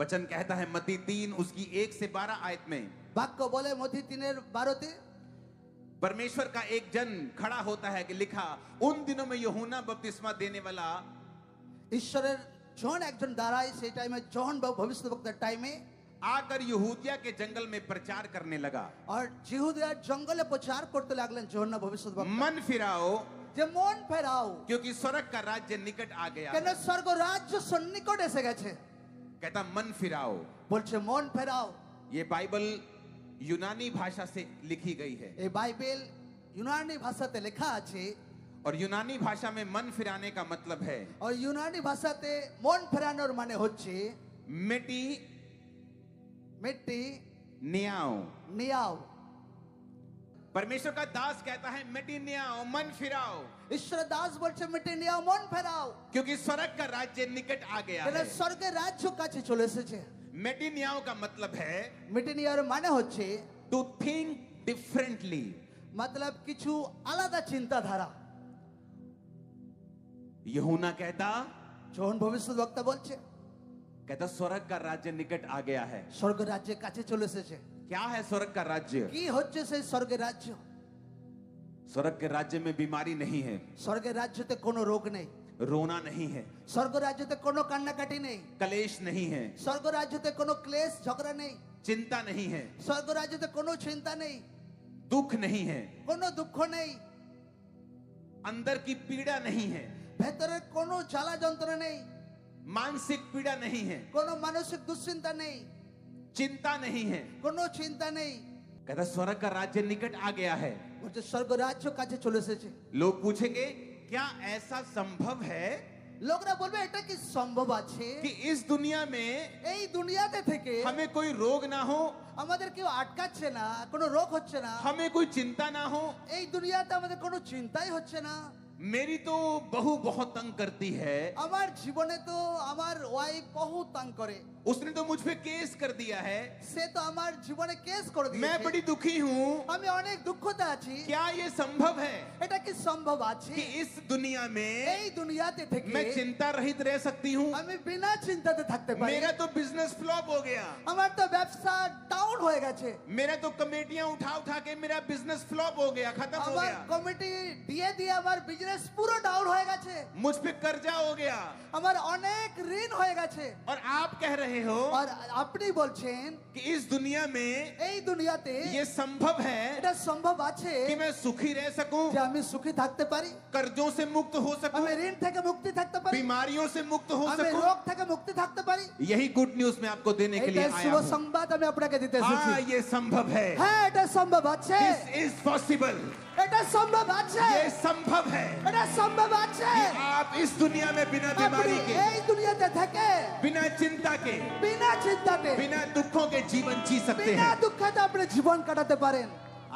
वचन कहता है मत्ती 3 उसकी 1 से 12 आयत में, বাক্য বলে মথি 3:12 परमेश्वर का एक जन खड़ा होता है कि लिखा, उन दिनों में यूहन्ना बपतिस्मा देने वाला ঈশ্বরের জন একজন দাঁড়ায় সেই টাইমে জন ভবিষ্যদ্বক্তার টাইমে आकर यहूदिया के जंगल में प्रचार करने लगा, আর জিহুদিয়ার জঙ্গলে প্রচার করতে লাগলেন যোহন্না ভবিষ্যদ্বক্তা मन फिराओ যে মন ফেরাও क्योंकि स्वर्ग का राज्य निकट आ गया কেন है। স্বর্গ রাজ্য সন্নিকট এসে গেছে कहता मन फिराओ। বলছে মন ফেরাও। ये बाइबल यूनानी भाषा से लिखी गई है এই বাইবেল ইউনানি ভাষাতে লেখা আছে और यूनानी भाषा में मन फिराने का मतलब है আর ইউনানি ভাষাতে মন ফেরানোর মানে হচ্ছে मिट्टी মিট্টি नियाओ। নিয়াও। परमेश्वर का दास कहता है मिट्टी नियाओ, मन फिराओ, ঈশ্বরের দাস বলছে মিট্টি নিয়াও মন ফেরাও क्योंकि स्वर्ग का राज्य निकट आ गया কেন है। স্বর্গের রাজ্য কাছে চলে এসেছে। मिट्टी नियाओ का मतलब है মিট্টি নিয়ার মানে হচ্ছে टू थिंक डिफरेंटली। मतलब কিছু আলাদা চিন্তাধারা। यूहन्ना कहता যোহন ভবিষ্যদ্বক্তা বলছে स्वर्ग का राज्य निकट आ गया है। স্বর্গ রাজ্যের কাছে চলে এসেছে। क्या है स्वर्ग का राज्य? কি হচ্ছে সেই স্বর্গের রাজ্য? स्वर्ग के राज्य में बीमारी नहीं है, স্বর্গের রাজ্যতে কোনো রোগ নেই, रोना नहीं है, স্বর্গ রাজ্যতে কোনো কান্নাকাটি নেই, कलेश नहीं है, স্বর্গ রাজ্যতে কোনো ক্লেশ ঝগড়া নেই, चिंता नहीं है, স্বর্গ রাজ্যতে কোনো চিন্তা নেই, दुख नहीं है, কোনো দুঃখ নেই, अंदर की पीड़ा नहीं है, ভেতরে কোনো জ্বালা যন্ত্রণা নেই, मानसिक पीड़ा नहीं है, কোনো মানসিক দুশ্চিন্তা নেই, चिंता नहीं है। কোনো চিন্তা নেই। कहता स्वर्ग का राज्य निकट आ गया है। বলছে স্বর্গ রাজ্য কাছে চলে এসেছে। लोग पूछेंगे क्या ऐसा संभव है লোকরা বলবে এটা কি সম্ভব আছে कि इस दुनिया में এই দুনিয়াতে থেকে हमें कोई रोग ना हो, আমাদের কেউ আটকাচ্ছে না, কোনো রোগ হচ্ছে না, हमें कोई चिंता ना हो? এই দুনিয়াতে আমাদের কোনো চিন্তাই হচ্ছে না। मेरी तो बहू बहुत तंग करती है, আমার জীবনে তো আমার ওয়াইফ বহুত তং করে, उसने तो मुझ पे केस कर दिया है, সে তো আমার জীবনে কেস করে मैं দিয়েছে, बड़ी दुखी हूँ। আমি অনেক দুঃখতে আছি। क्या ये संभव है এটা কি সম্ভব আছে कि इस दुनिया में এই দুনিয়াতে থেকে मैं चिंता रहित रह सकती हूँ? আমি বিনা চিন্তাতে থাকতে পারি? मेरा तो बिजनेस फ्लॉप हो गया, আমার তো ব্যবসা ডাউন হয়ে গেছে, मेरा तो कमेटियां उठा उठा के मेरा बिजनेस फ्लॉप हो गया, खत्म हो আমার गया, কমিটি দিয়ে দিয়ে আমার বিজনেস পুরো ডাউন হয়ে গেছে, मुझ पे कर्जा हो गया। আমার অনেক ঋণ হয়ে গেছে। और आप कह रहे हो আর আপনি বলছেন कि इस दुनिया में এই দুনিয়াতে ये संभव है এটা সম্ভব আছে कि मैं सुखी रह सकूं, যে আমি সুখী থাকতে পারি, कर्जों से मुक्त हो सकूं, আমি ঋণ থেকে মুক্তি থাকতে পারি, बीमारियों से मुक्त हो আমি सकूं। রোগ থেকে মুক্তি থাকতে পারি। यही गुड न्यूज मैं आपको देने के लिए এটা आया শুভ हूं। সংবাদ আমি আপনাকে দিতে এসেছি। हाँ, ये संभव है, হ্যাঁ এটা সম্ভব আছে, दिस इज पॉसिबल, এটা সম্ভব আছে, ये संभव है এটা সম্ভব আছে। कि आप इस दुनिया में बिना আপনি बीमारी के, এই দুনিয়াতে থেকে बिना चिंता के, বিনা চিন্তাতে बिना दुखों के जीवन जी सकते বিনা हैं। দুঃখে আপনি জীবন কাটাতে পারেন।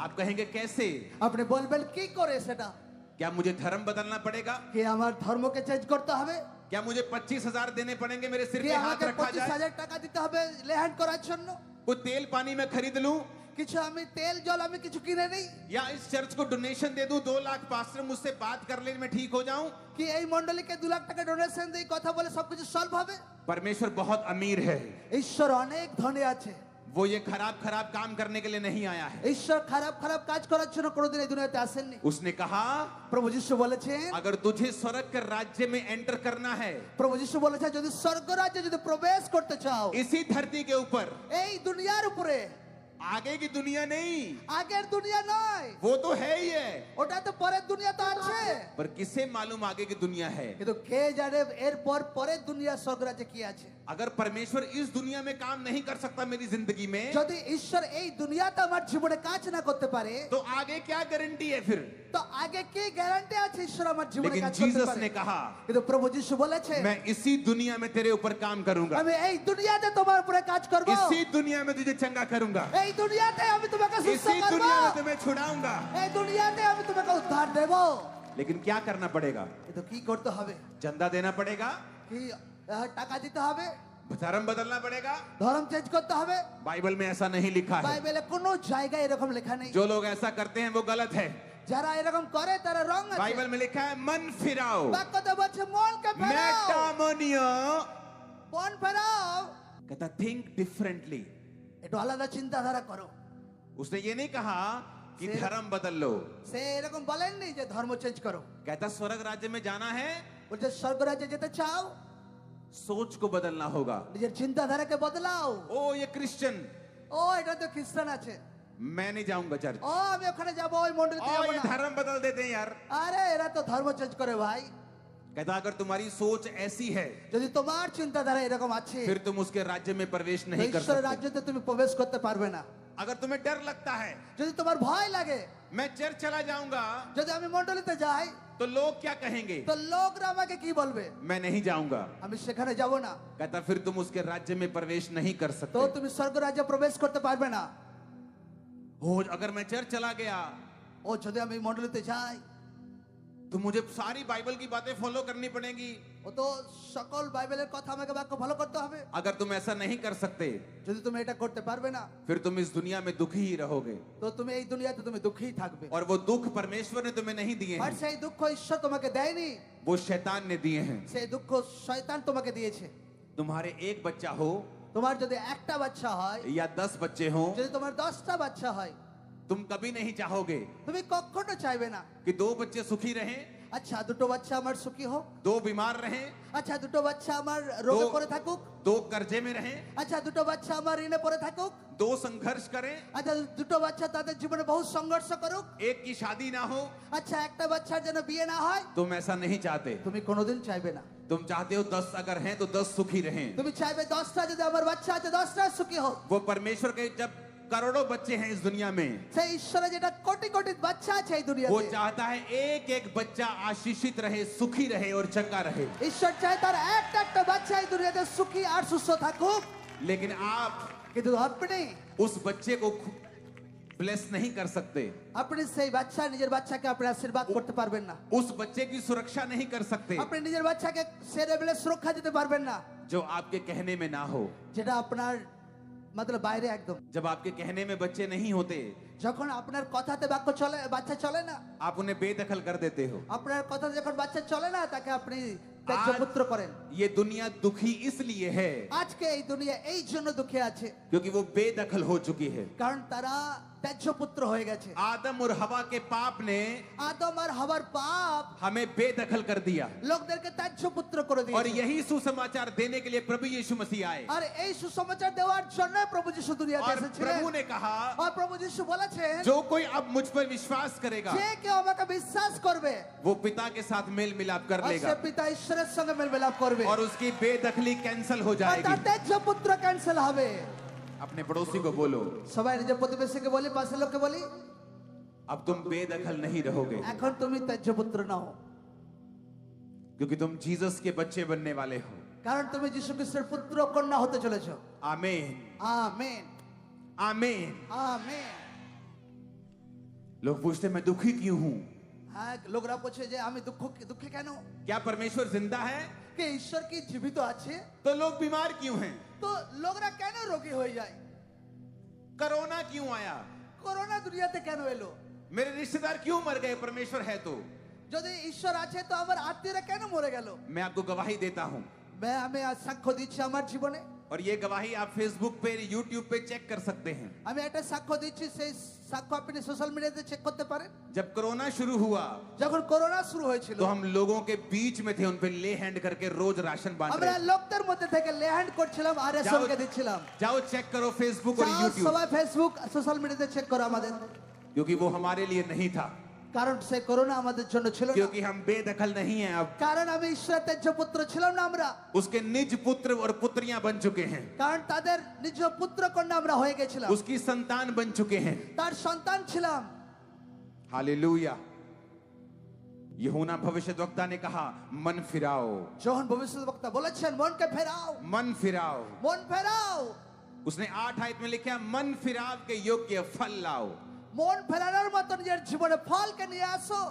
आप कहेंगे कैसे? আপনি বলবেন কি করে সেটা? क्या मुझे धर्म बदलना पड़ेगा? কি আমার ধর্মকে চেঞ্জ করতে হবে? क्या मुझे 25,000 देने पड़ेंगे, मेरे सिर কি पे हाथ আমাকে रखा जाए, 25,000 টাকা দিতে হবে লেহান করার জন্য? कोई तेल पानी में खरीद लूं, কিছু আমি তেল জল আমি কিছু কিনে নেই? या इस चर्च को डोनेशन दे दूं, 2 लाख पास्टर मुझसे बात कर ले, मैं ठीक हो जाऊं? কি এই মণ্ডলীকে 2 লাখ টাকা ডোনেশন দেই, কথা বলে সবকিছু সলভ হবে? परमेश्वर बहुत अमीर है, ঈশ্বর অনেক ধনী আছে। वो ये खराब खराब काम करने के लिए नहीं आया है। ঈশ্বর খারাপ খারাপ কাজ করার জন্য কোনোদিন এই দুনিয়াতে আসেননি। उसने कहा প্রভু যিশু বলেছেন, अगर तुझे स्वर्ग के राज्य में एंटर करना है, প্রভু যিশু বলেছেন যদি স্বর্গ রাজ্যে যদি প্রবেশ করতে চাও, इसी धरती के ऊपर, এই দুনিয়ার উপরে, आगे की दुनिया नहीं, আগের দুনিয়া নয়, वो तो है ही है, ওটা তো পরের দুনিয়া তো আছে, पर किसे मालूम आगे की दुनिया है? কিন্তু কে জানে এরপর পরের দুনিয়া স্বর্গ রাজ্যে কি আছে। अगर परमेश्वर इस दुनिया में काम नहीं कर सकता मेरी जिंदगी में, যদি ঈশ্বর এই দুনিয়াতে আমার জীবনে কাজ না করতে পারে, तो आगे क्या गारंटी है फिर? তো আগে কি গ্যারান্টি আছে ঈশ্বর আমার জীবনে लेकिन কাজ করতে जीसस পারে? ने कहा কিন্তু প্রভু যিশু বলেছে मैं इसी दुनिया में तेरे ऊपर काम करूंगा, আমি এই দুনিয়াতে তোমার উপরে কাজ করব, इसी दुनिया में तुझे चंगा करूंगा, এই দুনিয়াতে আমি তোমাকে সুস্থ इसी করব, दुनिया में तुम्हें छुड़ाऊंगा। এই দুনিয়াতে আমি তোমাকে উদ্ধার দেব। लेकिन क्या करना पड़ेगा? কিন্তু কি করতে হবে? चंदा देना पड़ेगा, কি টাকা দিতে হবে, धर्म बदलना पड़ेगा? ধর্ম চেঞ্জ করতে হবে? बाइबल में ऐसा नहीं लिखा है। বাইবেলে কোনো জায়গায় এরকম লেখা নেই। जो लोग ऐसा करते हैं वो गलत है। যারা এরকম করে তারা রং আছে। बाइबल में लिखा है मन फिराओ, বাক্যতে বলছে মনকে ফেরাও, मेटामोनियो, মন ফেরাও। कहता थिंक डिफरेंटली। একটু আলাদা চিন্তাধারা করো। उसने ये नहीं कहा कि से- धर्म बदल लो। সে এরকম বলেননি যে ধর্ম চেঞ্জ করো। कहता स्वर्ग राज्य में जाना है, বলছে স্বর্গরাজ্যে যেতে চাও, सोच को बदलना होगा। নিজের চিন্তাধারাকে বদলাও। ओ ये क्रिश्चियन, ও এটা তো খ্রিস্টান আছে, मैं नहीं जाऊंगा चर्च। ও আমি ওখানে যাব, ওই মন্ডলীতে ओ যাব ये না। धर्म बदल देते हैं यार। আরে এরা তো ধর্ম চেঞ্জ করে ভাই। कहता अगर तुम्हारी सोच ऐसी है যদি তোমার চিন্তাধারা এরকম আছে, फिर तुम उसके राज्य में प्रवेश তো नहीं कर ঈশ্বরের सकते। রাজ্যতে তুমি প্রবেশ করতে পারবে না। अगर तुम्हें डर लगता है যদি তোমার ভয় লাগে, मैं चर्च चला जाऊंगा যদি আমি মন্ডলীতে যাই, तो लोग क्या कहेंगे, তো লোকরা আমাকে কি বলবে, मैं नहीं जाऊंगा। আমি সেখানে যাব না। कहता फिर तुम उसके राज्य में प्रवेश नहीं कर তো सकते। তুমি স্বর্গ রাজ্যে প্রবেশ করতে পারবে না। हो अगर मैं चर्च चला गया ও যদি আমি মন্ডলীতে যাই, तो मुझे सारी बाइबल की बातें फॉलो करनी पड़ेगी। ও তো সকল বাইবেলের কথা আমাকে বাক্য ফলো করতে হবে। अगर तुम ऐसा नहीं कर सकते যদি তুমি এটা করতে পারবে না, फिर तुम इस दुनिया में दुखी ही रहोगे, তো তুমি এই দুনিয়াতে তুমি দুঃখীই থাকবে। और वो दुख परमेश्वर ने तुम्हें नहीं दिए আর हैं, সেই দুঃখ ঈশ্বর তোমাকে দেয়নি, वो शैतान ने दिए हैं। সেই দুঃখ শয়তান তোমাকে দিয়েছে। तुम्हारे एक बच्चा हो তোমার যদি একটা বাচ্চা হয়, या 10 बच्चे हों, যদি তোমার 10টা বাচ্চা হয়, तुम कभी नहीं चाहोगे তুমি কখনো চাইবে না कि 2 बच्चे सुखी रहें, আচ্ছা দুটো বাচ্চা আমার সুখী হোক, 2 बीमार रहें, আচ্ছা দুটো বাচ্চা আমার রোগে दो- পড়ে থাকুক, 2 कर्जे में रहें, আচ্ছা দুটো বাচ্চা আমার ঋণে পড়ে থাকুক, 2 संघर्ष करें, আচ্ছা দুটো বাচ্চা তাদের জীবনে বহু সংঘর্ষ করুক, एक की शादी ना हो। আচ্ছা একটা বাচ্চার যেন বিয়ে না হয়, तुम ऐसा नहीं चाहते। তুমি কোনোদিন চাইবে না। तुम चाहते हो 10 अगर हैं तो 10 सुखी रहें। তুমি চাইবে 10টা যদি আমার বাচ্চা আছে 10টা সুখী হোক। वो परमेश्वर के जब करोड़ों बच्चे हैं इस दुनिया में, সেই ঈশ্বরের যেটা কোটি কোটি বাচ্চা আছে এই वो দুনিয়াতে, चाहता है एक एक बच्चा आशीषित रहे, सुखी रहे और चंगा रहे। ঈশ্বর চায় তার একটা একটা বাচ্চা এই দুনিয়াতে সুখী আর সুস্থ থাকুক। लेकिन आप কিন্তু আপনি उस बच्चे को ब्लेस नहीं कर सकते, আপনি সেই বাচ্চা নিজের বাচ্চাকে আপনি আশীর্বাদ করতে পারবেন না। उस बच्चे की सुरक्षा नहीं कर सकते আপনি নিজের বাচ্চাকে সেরে বেলে সুরক্ষা দিতে পারবেন না, जो आपके कहने में ना हो। যেটা আপনার মতলব বাইরে একদম। जब आपके कहने में बच्चे नहीं होते, যখন আপনার কথাতে বাক্য চলে, বাচ্চা চলে না, आप उन्हें बेदखल कर देते हो। আপনার কথাতে যখন বাচ্চা চলে না, তাকে আপনি ত্যায্য পুত্র করেন। ये दुनिया दुखी इसलिए है আজকে এই দুনিয়া এই জন্য দুঃখে আছে, क्योंकि वो बेदखल हो चुकी है। কারণ তারা ত্যায্য পুত্র হয়ে গেছে। आदम और हवा के पाप ने আদম আর হাওয়ার পাপ हमें बेदखल कर दिया, লোকদেরকে ত্যায্য পুত্র করে और দিয়েছে। यही सुसमाचार देने के लिए प्रभु यीशु मसीह आए। আর এই সুসমাচার দেওয়ার জন্য প্রভু যিশু দুনিয়াতে और এসেছিলেন। प्रभु ने कहा আর প্রভু যিশু বলেছেন, जो कोई अब मुझ पर विश्वास करेगा যে কেউ আমাকে বিশ্বাস করবে, वो पिता के साथ मेल मिलाप कर আর সে लेगा, পিতা ঈশ্বরের সঙ্গে মেল মিলাপ করবে, और उसकी बेदखली कैंसिल हो আর তার जाएगी। ত্যায্য পুত্র ক্যান্সেল হবে। अपने पड़ोसी को बोलो, সবাই নিজের প্রতিবেশীকে বলি, পাশের লোককে বলি, अब तुम बेदखल नहीं रहोगे, এখন তুমি ত্যায্য পুত্র নাও, क्योंकि तुम जीसस के बच्चे बनने वाले हो। কারণ তুমি যিশু খ্রিস্টের পুত্র কন্যা হতে চলেছো। आमीन, আমেন, आमीन। আমেন। लोग पूछते मैं दुखी क्यों हूं? হ্যাঁ, লোকরা বলছে যে আমি দুঃখে কেন? क्या परमेश्वर जिंदा है? কে ঈশ্বর কি জীবিত আছে? तो लोग बीमार क्यों हैं? তো লোকরা কেন রোগী হয়ে যায়? कोरोना क्यों आया? করোনা দুনিয়াতে কেন এলো? मेरे रिश्तेदार क्यों मर गए? परमेश्वर है तो। যদি ঈশ্বর আছে তো আমার আত্মীয়রা কেন মরে গেল? मैं आपको गवाही देता हूं, আমি আজ সাক্ষ্য দিচ্ছি আমার জীবনে। और ये गवाही आप फेसबुक पे, यूट्यूब पे चेक कर सकते हैं। আমি একটা সাক্ষ্য দিচ্ছি, সেই সাক্ষ্য আপনি সোশ্যাল মিডিয়াতে চেক করতে পারেন। जब कोरोना शुरू हुआ যখন করোনা শুরু হয়েছিল, तो हम लोगों के बीच में थे, उन पे ले हैंड करके रोज राशन बांट আমরা रहे थे। লোকদের মধ্যে থেকে লেহ্যান্ড করছিলাম আর রেশনকে দিচ্ছিলাম। जाओ चेक करो फेसबुक और যাও यूट्यूब, সবাই ফেসবুক সোশ্যাল মিডিয়াতে চেক করো আমাদের, क्योंकि वो हमारे लिए नहीं था, কারণ সেই করোনা আমাদের জন্য ছিল না, क्योंकि हम बेदखल नहीं हैं अब। কারণ আমি ঈশ্বরের ত্যায্য পুত্র ছিলাম না আমরা, उसके निज पुत्र और पुत्रियां बन चुके हैं, কারণ তাদের নিজ পুত্র কন্যা আমরা হয়ে গেছিলাম, उसकी संतान बन चुके हैं। তার সন্তান ছিলাম। हालेलुया। यूहन्ना भविष्यद्वक्ता ने कहा मन फिराओ, যখন ভবিষ্যদ্বক্তা বলেছেন মনকে ফেরাও, मन फिराओ। মন ফেরাও, उसने 8 आयत में लिखा मन फिराव के योग्य फल लाओ। মন ফেরানোর মতো নিজের জীবনে ফলকে নিয়ে আসো।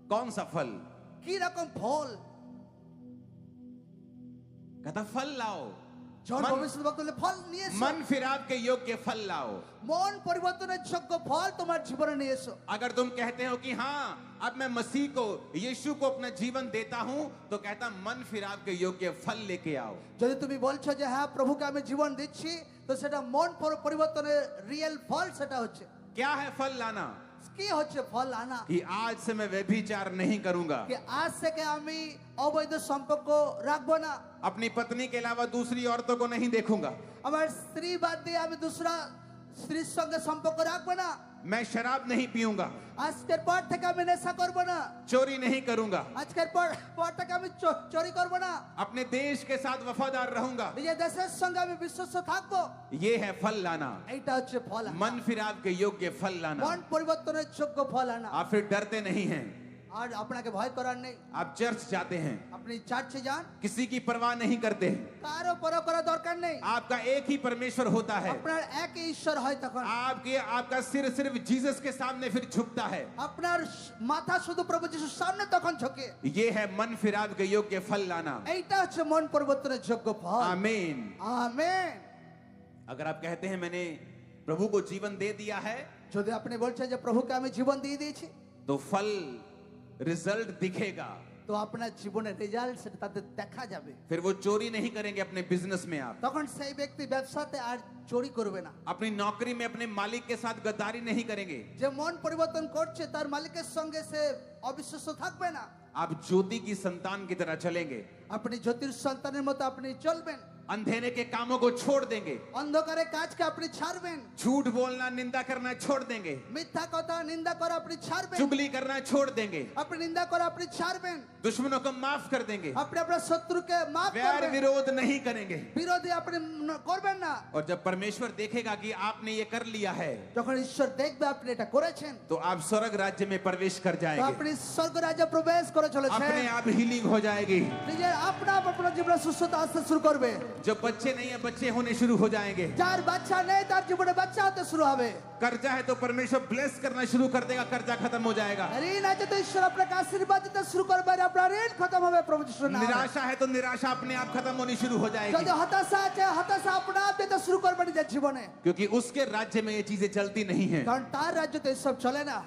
कौन सा फल? কি রকম ফল? कहता फल लाओ। জন मन- ভবিষ্যৎবাণী বলে ফল নিয়ে এসো मन फिराव के योग्य फल लाओ। মন পরিবর্তনের যোগ্য ফল তোমার জীবনে নিয়ে এসো अगर तुम कहते हो कि हाँ अब मैं मसीह को यीशु को अपना जीवन देता हूं, तो कहता मन फिराव के योग्य फल लेके आओ। যদি তুমি বলছো যে হ্যাঁ প্রভুকে আমি জীবন দিচ্ছি তো সেটা মন পরিবর্তনের রিয়েল ফল সেটা হচ্ছে क्या है फल लाना? কি হচ্ছে ফল আনা कि आज से मैं व्यभिचार नहीं करूंगा, कि आज থেকে আমি অবৈধ সম্পর্ক রাখবো না अपनी पत्नी के अलावा दूसरी औरतों को नहीं देखूंगा, আমার স্ত্রী বাদ দিয়ে আমি দুসরা স্ত্রীর সঙ্গে সম্পর্ক রাখবো না मैं शराब नहीं पीऊंगा, আজকের পর থেকে আমি নেশা করবো না चोरी नहीं करूंगा, আজকের পর থেকে আমি চুরি করবো না अपने देश के साथ वफादार रहूंगा। নিজের দেশের সঙ্গে আমি বিশ্বস্ত থাকবো ये है फल लाना, এইটা হচ্ছে ফল আনা। मन फिराव के योग्य फल लाना। মন পরিবর্তনের যোগ্য ফল আনা आप फिर डरते नहीं हैं, আর আপনাকে ভয় করার নেই आप चर्च जाते हैं, আপনি চার্চে যান किसी की परवाह नहीं करते हैं। কারো পরোয়া করার দরকার নেই आपका एक ही परमेश्वर होता है, আপনার একই ঈশ্বর হয় তখন आपका सिर सिर्फ जीसस के सामने फिर झुकता है। আপনার মাথা শুধু প্রভু যিশুর সামনে তখন ঝুঁকে ये है मन फिराव के योग्य फल लाना। এইটা হচ্ছে মন পরিবর্তনের যোগ্য ফল आमीन। আমেন अगर आप कहते हैं मैंने प्रभु को जीवन दे दिया है, যদি আপনি বলছেন যে প্রভুকে আমি জীবন দিয়ে দিয়েছি तो फल रिजल्ट दिखेगा। তো আপনার জীবনের রেজাল্ট সেটা তাদের দেখা যাবে फिर वो चोरी नहीं करेंगे अपने बिजनेस में, आप তখন সেই ব্যক্তি ব্যবসাতে আর চুরি করবে না अपनी नौकरी में अपने मालिक के साथ गद्दारी नहीं करेंगे। যে মন পরিবর্তন করছে তার মালিকের সঙ্গে সে অবিশ্বাস্য থাকবে না आप ज्योति की संतान की तरह चलेंगे, আপনি জ্যোতির সন্তানের মতো আপনি চলবেন अंधेरे के कामों को छोड़ देंगे, অন্ধকারের কাজকে আপনি ছাড়বেন झूठ बोलना निंदा करना छोड़ देंगे, মিথ্যা কথা নিন্দা করা আপনি ছাড়বেন चुगली करना छोड़ देंगे, আপনি নিন্দা করা আপনি ছাড়বেন दुश्मनों को माफ कर देंगे, আপনি আপনার শত্রুকে মাফ वैर করবেন विरोध नहीं करेंगे। বিরোধী আপনি করবেন না और जब परमेश्वर देखेगा कि आपने ये कर लिया है, যখন ঈশ্বর দেখবে আপনি এটা করেছেন तो आप स्वर्ग राज्य में प्रवेश कर তো जाएंगे, আপনি স্বর্গ রাজ্যে প্রবেশ করে চলেছেন अपने आप हीलिंग हो जाएगी। নিজের আপনার জীবনে সুস্থতা আসতে শুরু করবে जो बच्चे नहीं है बच्चे होने शुरू हो जाएंगे, যার বাচ্চা নেই তার জীবনে বাচ্চা হতে শুরু হবে कर्जा है तो परमेश्वर ब्लेस करना शुरू कर देगा, कर्जा खत्म हो जाएगा। ঋণ আছে তো ঈশ্বর আপনাকে আশীর্বাদ দিতে শুরু করবে আর আপনার ঋণ খতম হবে প্রভু যিশুর নামে निराशा है तो निराशा अपने आप खत्म होनी शुरू हो যদি जाएगी, হতাশা আছে হতাশা আপনা आप দিতে শুরু করবে নিজের জীবনে क्योंकि उसके राज्य में ये चीजें चलती नहीं है। কারণ তার রাজ্যতে এসব চলে না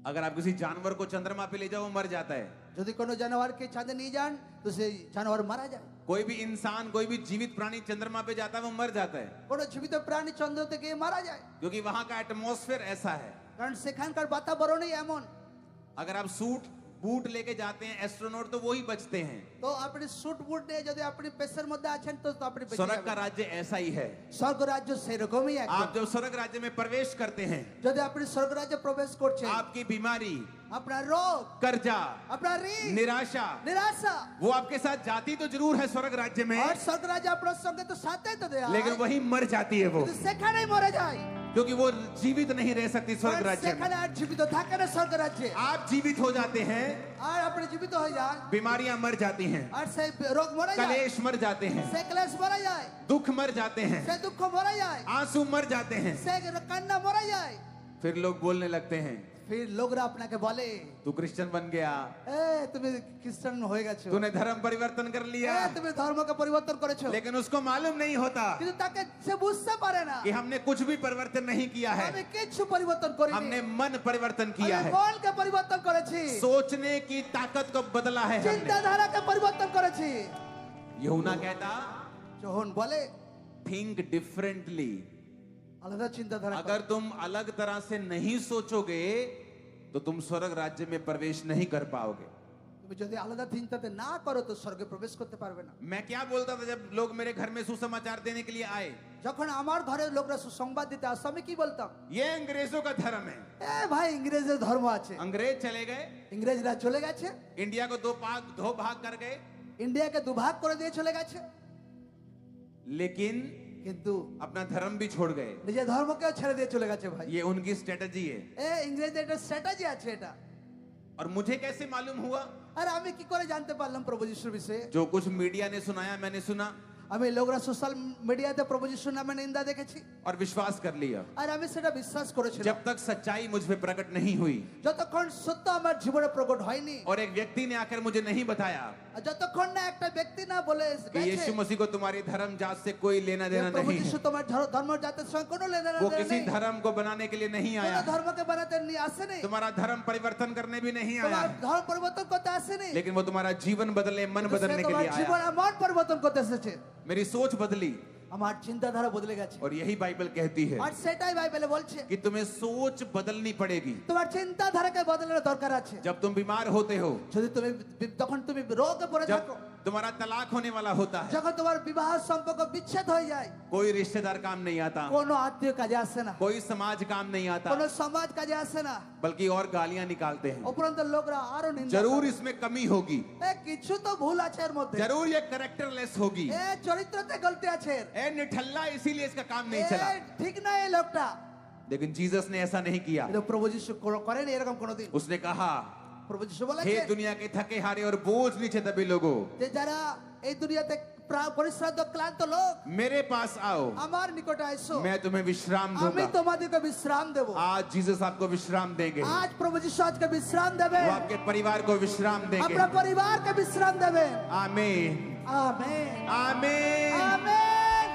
अगर आप किसी जानवर को चंद्रमा पे ले जाओ वो मर जाता है, যদি কোনো জানোয়ারকে চাঁদে নিয়ে যান তো সেই জানোয়ার মারা যায় कोई भी इंसान कोई भी जीवित प्राणी चंद्रमा पे जाता है वो मर जाता है, কোনো জীবিত প্রাণী চন্দ্রতে গিয়ে মারা যায় क्योंकि वहां का एटमॉस्फेयर ऐसा है। কারণ সেখানকার বাতাবরণই এমন अगर आप सूट बूट लेके जाते हैं एस्ट्रोनॉट तो वो ही बचते हैं। তো আপনি স্যুট বুট নিয়ে যদি আপনি পেশার মধ্যে আছেন তো আপনি বেঁচে स्वर्ग का যাবেন राज्य ऐसा ही है। স্বর্গ রাজ্য সেরকমই आप একদম जब स्वर्ग राज्य में प्रवेश करते हैं, যদি আপনি স্বর্গ রাজ্যে প্রবেশ করছেন आपकी बीमारी, আপনার রোগ कर्जा, আপনার ঋণ निराशा নিরাশা वो आपके साथ जाती तो जरूर है स्वर्ग राज्य में, আর স্বর্গ রাজ্য আপনার সঙ্গে তো সাথেই তো দেয়া लेकिन হয়। वही मर जाती है वो, কিন্তু সেখানেই মরে যায় क्योंकि वो जीवित नहीं रह सकती स्वर्ग কারণ राज्य में। সেখানে আর জীবিত থাকে না স্বর্গ রাজ্যে आप जीवित हो जाते हैं, আর আপনি জীবিত হয়ে যান बीमारियां मर जाती हैं, আর সেই রোগ মরে যায় कलेश मर जाते हैं, সে ক্লেশ মরে যায় दुख मर जाते हैं, সে দুঃখ মরে যায় आंसू मर जाते हैं। সে কান্না মরে যায় फिर लोग बोलने लगते हैं फिर लोगরা আপনাকে বলে तू क्रिश्चियन बन गया, এ তুমি খ্রিস্টান হয়ে গেছো तूने धर्म परिवर्तन कर लिया। এ তুমি ধর্মকে পরিবর্তন করেছো लेकिन उसको मालूम नहीं होता কিন্তু তাকে সে বুঝতে পারে না कि हमने कुछ भी परिवर्तन नहीं किया है, আমি কিছু পরিবর্তন করিনি हमने मन परिवर्तन किया আমি है, মনকে পরিবর্তন করেছি सोचने की ताकत को बदला है हमने। চিন্তাধারাকে পরিবর্তন করেছি यूहन्ना कहता যখন বলে थिंक डिफरेंटली। আলাদা চিন্তাধারা করো। अगर तुम अलग तरह से नहीं सोचोगे तो तुम स्वर्ग राज्य में प्रवेश नहीं कर पाओगे। তুমি যদি আলাদা চিন্তাতে না করো তো স্বর্গে প্রবেশ করতে পারবে না मैं क्या बोलता था जब लोग मेरे घर में सुसमाचार देने के लिए आए, যখন আমার ঘরের লোকরা সুসংবাদ দিতে আসতো আমি কি বলতাম ये अंग्रेजों का धर्म है। এ ভাই ইংরেজের ধর্ম আছে अंग्रेज चले गए, ইংরেজরা চলে গেছে इंडिया को दो भाग कर गए, ইন্ডিয়াকে দুভাগ করে দিয়ে চলে গেছে लेकिन কিন্তু अपना धर्म भी छोड़ गए। নিজের ধর্মকেও ছেড়ে দিয়ে চলে গেছে ভাই ये उनकी स्ट्रेटजी है। এ ইংরেজদের একটা স্ট্র্যাটেজি আছে এটা और मुझे कैसे मालूम हुआ? আর আমি কি করে জানতে পারলাম প্রভু যিশুর বিষয়ে जो कुछ मीडिया ने सुनाया मैंने सुना, আমি লোকরা সোশ্যাল মিডিয়াতে প্রভু যিশুর নামে নিন্দা দেখেছি और विश्वास कर लिया। আর আমি সেটা বিশ্বাস করেছিলাম जब तक सच्चाई मुझ पे प्रकट नहीं हुई যতক্ষণ সত্য আমার জীবনে প্রকট হয়নি और एक व्यक्ति ने आकर मुझे नहीं बताया আর যতক্ষণ না একটা ব্যক্তি না বলে कि यीशु मसीह को तुम्हारी धर्म जात से कोई लेना देना প্রভু नहीं যিশু है, তোমার ধর্ম জাতের সঙ্গে কোনো লেনদেন वो किसी নেই धर्म को बनाने के लिए नहीं কোনো आया, ধর্মকে বানাতে নিয়ে আসেনি तुम्हारा धर्म परिवर्तन करने भी नहीं आया, তোমার ধর্ম পরিবর্তন করতে আসেনি लेकिन वो तुम्हारा जीवन बदलने, मन बदलने के তোমার लिए জীবন आया। আর মন পরিবর্তন করতে এসেছে मेरी सोच बदली আমার চিন্তাধারা বদলে গেছে और यही बाइबल कहती है আর সেটাই বাইবেলে বলছে कि तुम्हें सोच बदलनी पड़ेगी। তোমার চিন্তাধারাকে বদলানোর দরকার আছে जब तुम बीमार होते हो, যদি তুমি তখন তুমি রোগে পড়ে जब থাকো तुम्हारा तलाक होने वाला होता है, যখন তোমার বিবাহ সম্পর্ক বিচ্ছেদ হয়ে যায় कोई रिश्तेदार काम नहीं आता, কোনো আত্মীয় কাজে আসে না कोई समाज काम नहीं आता, কোনো সমাজ কাজে আসে না बल्कि और गालियां निकालते हैं। উপরন্ত লোকরা আরো নিন্দা जरूर इसमें कमी होगी, করে। কিছু তো ভুল আছে এর মধ্যে जरूर ये कैरेक्टरलेस होगी, এ চরিত্রতে গলতি আছে ए निठल्ला, इसीलिए इसका काम এ नहीं चला। ঠিক না এই লোকটা लेकिन जीसस ने ऐसा नहीं किया। কিন্তু প্রভু যিশু করেন এরকম কোনোদিন उसने कहा, প্রভু যিশু हे বলেছে दुनिया के थके हारे और बोझ नीचे दबे लोगों, যে যারা এই দুনিয়াতে পরিশ্রান্ত ক্লান্ত লোক मेरे पास आओ, আমার নিকটে আসো मैं तुम्हें विश्राम আমি दूंगा। তোমাদেরকে বিশ্রাম দেব आज जीसस आपको विश्राम देंगे, আজ প্রভু যিশু আজকে বিশ্রাম দেবে वो आपके परिवार को विश्राम देंगे। আপনার পরিবারকে বিশ্রাম দেবেন आमीन, আমেন आमीन, আমেন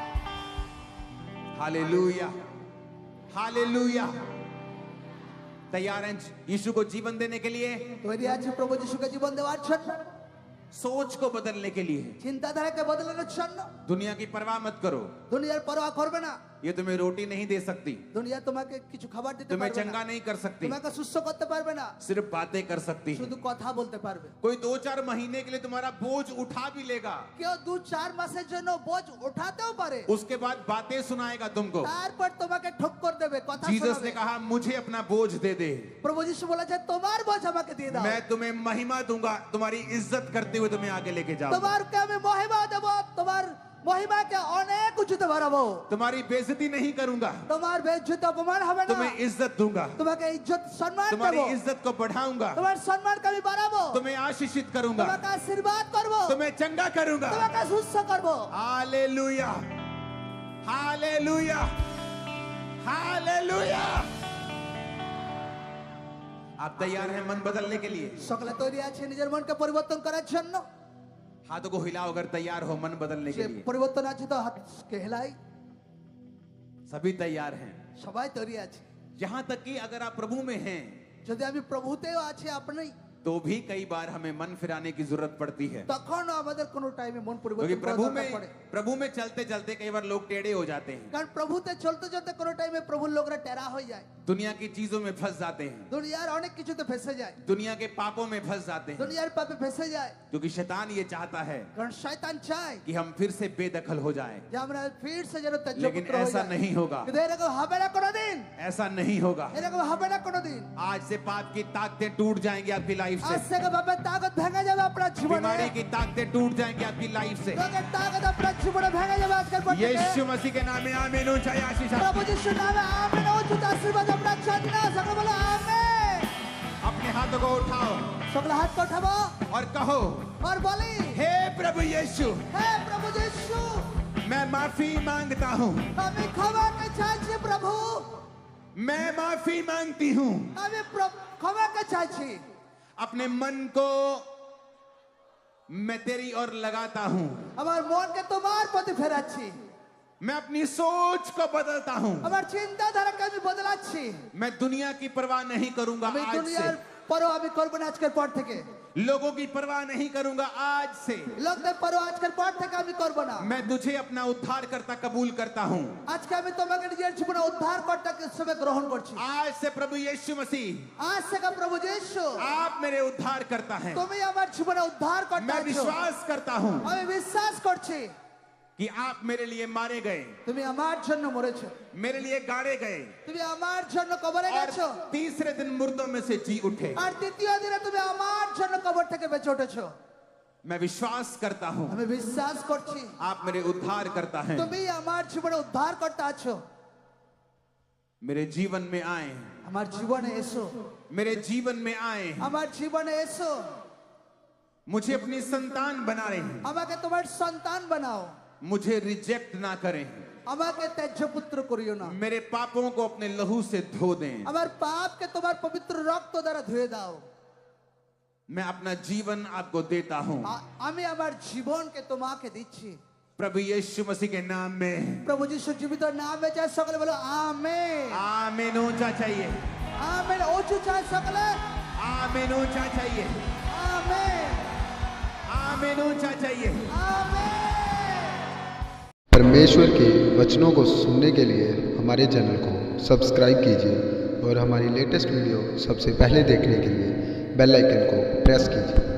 हालेलुया, हालेलुया। तैयार हैं यीशु को जीवन देने के लिए, তৈরি আছে প্রভু যিশুকে জীবন দেওয়ার জন্য सोच को बदलने के लिए। চিন্তাধারাকে বদলানোর জন্য दुनिया की परवाह मत करो, দুনিয়ার পরোয়া করবে না ये तुम्हें रोटी नहीं दे सकती, দুনিয়া তোমাকে কিছু খাবার দিতে तुम्हें পারবে चंगा না नहीं कर सकती, তোমাকে সুস্থ করতে পারবে না सिर्फ बातें कर सकती है। শুধু কথা বলতে পারবে कोई 2-4 महीने के लिए तुम्हारा बोझ उठा भी लेगा, কেউ 2-4 মাসের জন্য বোঝ উঠাতেও পারে उसके बाद बातें सुनाएगा तुमको। তারপর তোমাকে ঠক্কর দেবে কথা जीसस শোনাবে ने कहा, मुझे अपना बोझ दे दे, প্রভু যিশু বলেছে তোমার বোঝ আমাকে দিয়ে দাও मैं तुम्हें महिमा दूंगा, तुम्हारी इज्जत करते हुए तुम्हें आगे लेके जाऊंगा, তোমারকে আমি মহিমা দেব তোমার মহিমাকে অনেক উঁচুতে বাড়াবো तुम्हारी बेइज्जती नहीं करूंगा, তোমার বেজ্জতি অপমান হবে না तुम्हें इज्जत दूंगा, তোমাকে ইজ্জত সম্মান तुम्हारी দেব इज्जत को बढ़ाऊंगा, তোমার সম্মানকে আমি বাড়াবো तुम्हें आशीषित करूंगा, তোমাকে আশীর্বাদ করব तुम्हें चंगा करूंगा। তোমাকে সুস্থ করব हालेलुया, हालेलुया, हालेलुया। आप तैयार हैं मन बदलने के लिए? সকলে তৈরি আছে নিজের মনকে পরিবর্তন করার জন্য हाथों को हिलाओ अगर तैयार हो मन बदलने के যে लिए। পরিবর্তন আছে তো হাতকে হেলাই सभी तैयार हैं। সবাই তৈরি আছে यहां तक कि अगर आप प्रभु में हैं যদি আমি প্রভুতেও আছি আপনি तो भी कई बार हमें मन फिराने की जरूरत पड़ती है, তখনও আমাদের কোনো টাইমে মন क्योंकि পরিবর্তন করার দরকার পড়ে प्रभु में चलते चलते कई बार लोग टेढ़े हो जाते हैं, কারণ প্রভুতে চলতে চলতে কোনো টাইমে প্রভুর লোকরা টেরা হয়ে যায় दुनिया की चीजों में फंस जाते हैं, দুনিয়ার অনেক কিছুতে ফেসে যায় दुनिया के पापों में फंस जाते हैं, দুনিয়ার পাপে ফেসে যায় क्योंकि शैतान ये चाहता है কারণ শয়তান চায় कि हम फिर से बेदखल हो जाएं, যে আমরা ফির সে যেন ত্যায্য लेकिन পুত্র হয়ে ऐसा যাই नहीं होगा, কিন্তু এরকম হবে না কোনোদিন ऐसा नहीं होगा। এরকম হবে না কোনোদিন आज से पाप की ताकतें टूट जाएंगी आपकी लाइफ আজ से, থেকে বাপের তাকত ভেঙে যাবে আপনার জীবনে बीमारी की ताकतें टूट जाएंगी आपकी लाइफ से। রোগের তাকত আপনার জীবনে ভেঙে যাবে আজকের পর থেকে यीशु मसीह के नाम में आमीन। ऊंचाई आशीष आप প্রভু যিশুর নামে আমেন উচ্চতা আশীর্বাদ আপনার জন্য সকলে বলো আমেন अपने हाथों को उठाओ সকলে হাত উঠাবো और कहो, আর বলি हे प्रभु यीशु, হে প্রভু যিশু मैं माफी मांगता हूँ, আমি ক্ষমাকে চাইছি প্রভু मैं माफी मांगती हूँ। আমি ক্ষমাকে চাইছি अपने मन को मैं तेरी ओर लगाता हूँ, আমার মনকে তোমার প্রতি ফেরাচ্ছি मैं अपनी सोच को बदलता हूँ, আমার চিন্তাধারাকে আমি বদলাচ্ছি मैं दुनिया की परवाह नहीं करूंगा আমি आज দুনিয়ার से, পরও আমি করব না আজকের পর থেকে लोगों की परवाह नहीं करूंगा आज से, লোকদের পরও আজকের পর থেকে আমি করব না मैं तुझे अपना उद्धारकर्ता कबूल करता हूँ। আজকে আমি তোমাকে নিজের জীবনে উদ্ধারকর্তাকে হিসেবে গ্রহণ করছি आज से प्रभु यीशु मसीह আজ থেকে প্রভু যিশু आप मेरे उद्धार करता है। তুমি আমার জীবনে উদ্ধারকর্তা मैं আছো विश्वास करता हूँ আমি বিশ্বাস করছি कि आप मेरे लिए मारे गए, তুমি আমার জন্য মরেছো मेरे लिए गाड़े गए তুমি আমার জন্য কবরে গেছো और तीसरे दिन मुर्दों में से जी उठे। আর তৃতীয় দিনে তুমি আমার জন্য কবর থেকে বেঁচে উঠেছো मैं विश्वास करता हूँ আমি বিশ্বাস করছি आप मेरे उद्धार करता हैं, তুমি আমার জীবনে উদ্ধারকর্তা আছো मेरे जीवन में आए, আমার জীবনে এসো मेरे जीवन में आए, আমার জীবনে এসো मुझे अपनी संतान बना रहे हैं। আমাকে তোমার সন্তান বানাও मुझे रिजेक्ट ना करें, আমাকে ত্যায্য পুত্র করিও না। मेरे पापों को अपने लहू से धो दें। আমার পাপকে তোমার পবিত্র রক্ত দ্বারা ধুয়ে দাও। मैं अपना जीवन आपको देता हूं। আমি আমার জীবনকে তোমাকে দিচ্ছি। प्रभु यीशु मसीह के नाम में। প্রভু যিশুর জীবিত নামে চাই সকলে বলো আমেন। आमीन ऊंचा चाहिए। আমেন উঁচু চাই সকলে। आमीन ऊंचा चाहिए। আমেন। आमीन ऊंचा चाहिए। आमेन। परमेश्वर के वचनों को सुनने के लिए हमारे चैनल को सब्सक्राइब कीजिए और हमारी लेटेस्ट वीडियो सबसे पहले देखने के लिए बेल आइकन को प्रेस कीजिए।